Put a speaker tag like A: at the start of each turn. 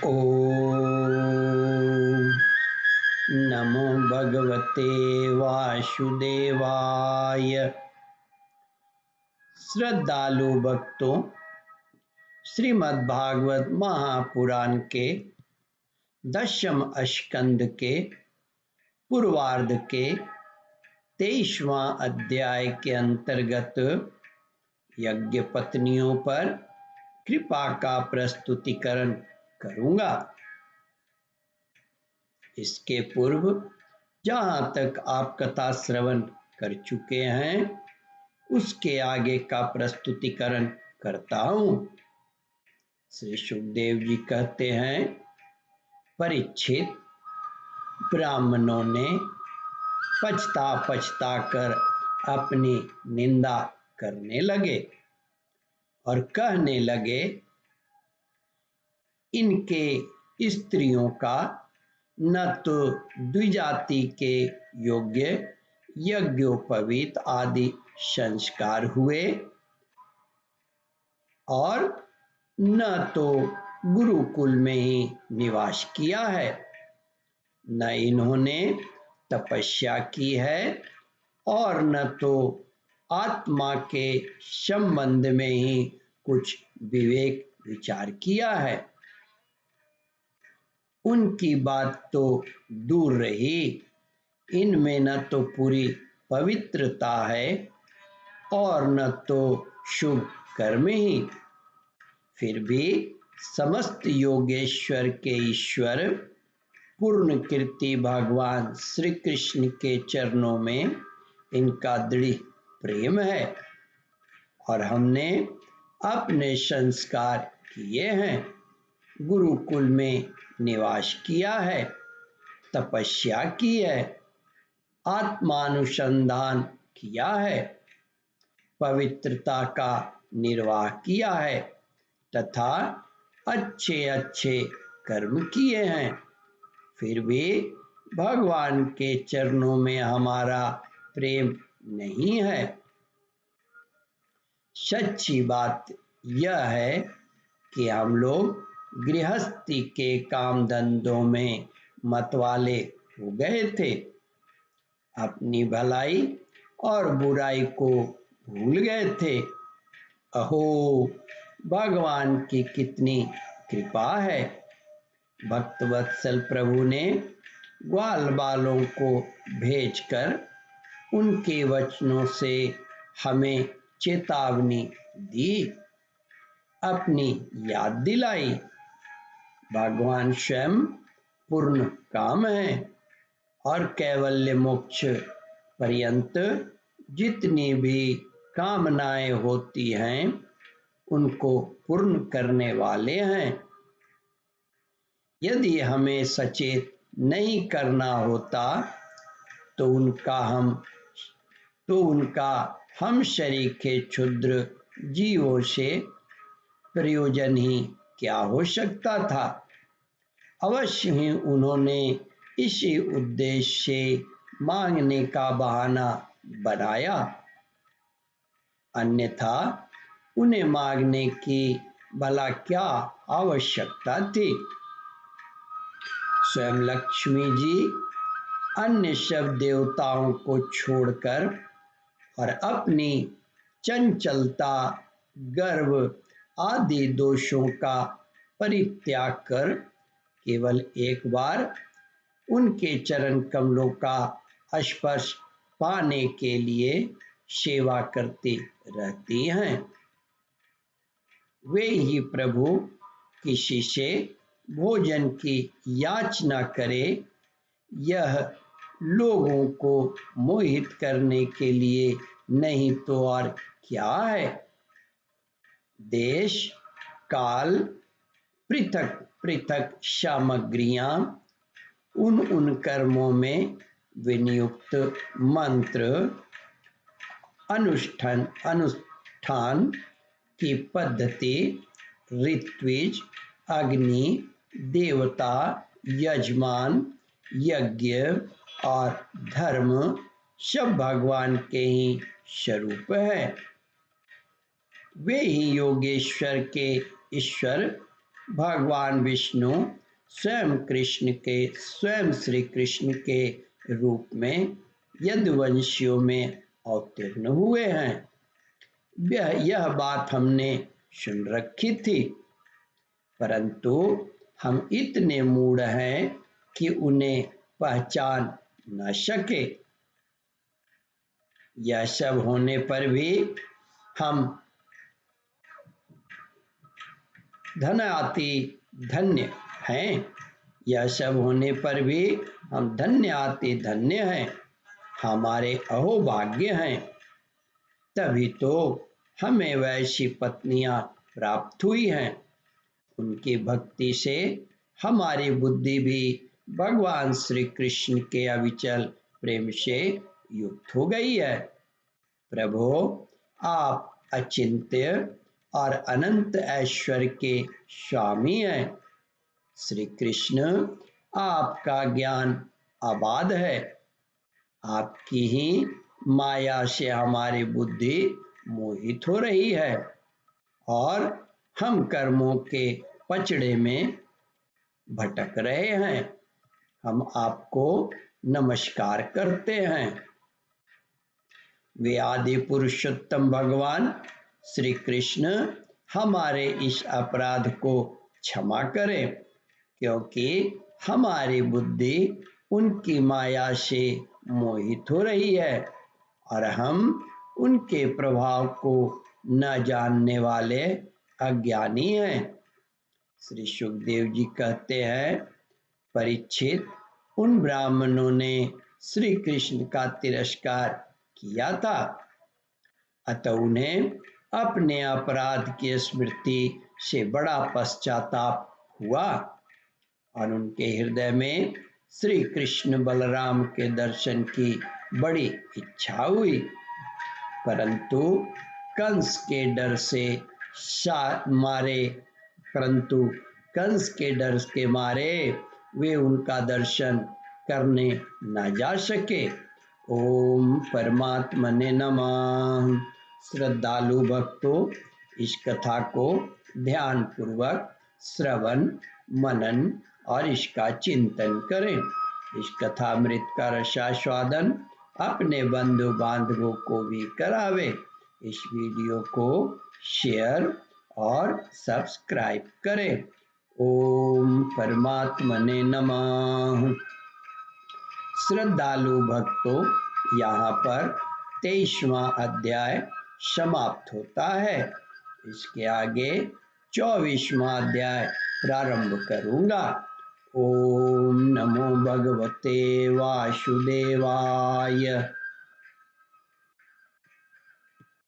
A: ओम नमो भगवते वासुदेवाय। श्रद्धालु भक्तों, श्रीमद् भागवत महापुराण के 10वें स्कंद के पूर्वार्ध के 23वां अध्याय के अंतर्गत यज्ञ पत्नियों पर कृपा का प्रस्तुतिकरण करूंगा। इसके पूर्व जहां तक आप कथा श्रवण कर चुके हैं उसके आगे का प्रस्तुतिकरण करता हूं। श्री सुखदेव जी कहते हैं, परीक्षित, ब्राह्मणों ने पछता कर अपनी निंदा करने लगे और कहने लगे, इनके स्त्रियों का न तो द्विजाति के योग्य यज्ञोपवीत आदि संस्कार हुए और न तो गुरुकुल में ही निवास किया है, न इन्होंने तपस्या की है और न तो आत्मा के संबंध में ही कुछ विवेक विचार किया है। उनकी बात तो दूर रही, इनमें न तो पूरी पवित्रता है और न तो शुभ कर्म ही। फिर भी समस्त योगेश्वर के ईश्वर पूर्ण कीर्ति भगवान श्री कृष्ण के चरणों में इनका दृढ़ प्रेम है और हमने अपने संस्कार किए हैं, गुरुकुल में निवास किया है, तपस्या की है, आत्मानुसंधान किया है, पवित्रता का निर्वाह किया है तथा अच्छे अच्छे कर्म किए हैं। फिर भी भगवान के चरणों में हमारा प्रेम नहीं है। सच्ची बात यह है कि हम लोग गृहस्थी के काम धंधों में मतवाले हो गए थे, अपनी भलाई और बुराई को भूल गए थे। अहो, भगवान की कितनी कृपा है। भक्तवत्सल प्रभु ने ग्वाल बालों को भेजकर उनके वचनों से हमें चेतावनी दी, अपनी याद दिलाई। भगवान स्वयं पूर्ण काम है और कैवल्य मोक्ष पर्यंत जितनी भी कामनाएं होती हैं उनको पूर्ण करने वाले हैं। यदि हमें सचेत नहीं करना होता तो उनका हम शरीर के क्षुद्र जीवों से प्रयोजन ही क्या हो सकता था। अवश्य ही उन्होंने इसी उद्देश्य से मांगने का बहाना बनाया, अन्यथा उन्हें मांगने की भला क्या आवश्यकता थी। स्वयं लक्ष्मी जी अन्य सब देवताओं को छोड़कर और अपनी चंचलता, गर्व आदि दोषों का परित्याग कर केवल एक बार उनके चरण कमलों का स्पर्श पाने के लिए सेवा करती रहती हैं। वे ही प्रभु किसी से भोजन की याचना करे, यह लोगों को मोहित करने के लिए नहीं तो और क्या है। देश काल पृथक पृथक सामग्रियां उन कर्मों में विनियुक्त मंत्र अनुष्ठान की पद्धति, ऋत्विज, अग्नि देवता, यजमान, यज्ञ और धर्म सब भगवान के ही स्वरूप है। वे ही योगेश्वर के ईश्वर भगवान विष्णु स्वयं श्री कृष्ण के रूप में यदुवंशियों में अवतीर्ण हुए हैं। यह बात हमने सुन रखी थी, परंतु हम इतने मूढ़ हैं कि उन्हें पहचान न सके। यह सब होने पर भी हम धन्य हैं। यह सब होने पर भी हम धन्य हैं, हमारे अहोभाग्य हैं। तभी तो हमें वैसी पत्नियां प्राप्त हुई हैं। उनकी भक्ति से हमारी बुद्धि भी भगवान श्री कृष्ण के अविचल प्रेम से युक्त हो गई है। प्रभु, आप अचिंत्य और अनंत ऐश्वर्य के स्वामी हैं। श्री कृष्ण, आपका ज्ञान अबाध है। आपकी ही माया से हमारी बुद्धि मोहित हो रही है और हम कर्मों के पचड़े में भटक रहे हैं। हम आपको नमस्कार करते हैं। वे आदि पुरुषोत्तम भगवान श्री कृष्ण हमारे इस अपराध को क्षमा करें, क्योंकि हमारी बुद्धि उनकी माया से मोहित हो रही है और हम उनके प्रभाव को न जानने वाले अज्ञानी हैं। श्री सुखदेव जी कहते हैं, परीक्षित, उन ब्राह्मणों ने श्री कृष्ण का तिरस्कार किया था, अतः उन्हें अपने अपराध की स्मृति से बड़ा पश्चाताप हुआ और उनके हृदय में श्री कृष्ण बलराम के दर्शन की बड़ी इच्छा हुई, परंतु कंस के डर के मारे वे उनका दर्शन करने न जा सके। ओम परमात्मने नमः। श्रद्धालु भक्तों, इस कथा को ध्यान पूर्वक श्रवण मनन और इसका चिंतन करें। इस कथामृत का रसास्वादन अपने बंधु बांधवों को भी करावे। इस वीडियो को शेयर और सब्सक्राइब करें। ओम परमात्मने नमः। श्रद्धालु भक्तों, यहाँ पर 23वां अध्याय समाप्त होता है। इसके आगे 24वां अध्याय प्रारंभ करूंगा। ओम नमो भगवते वासुदेवाय।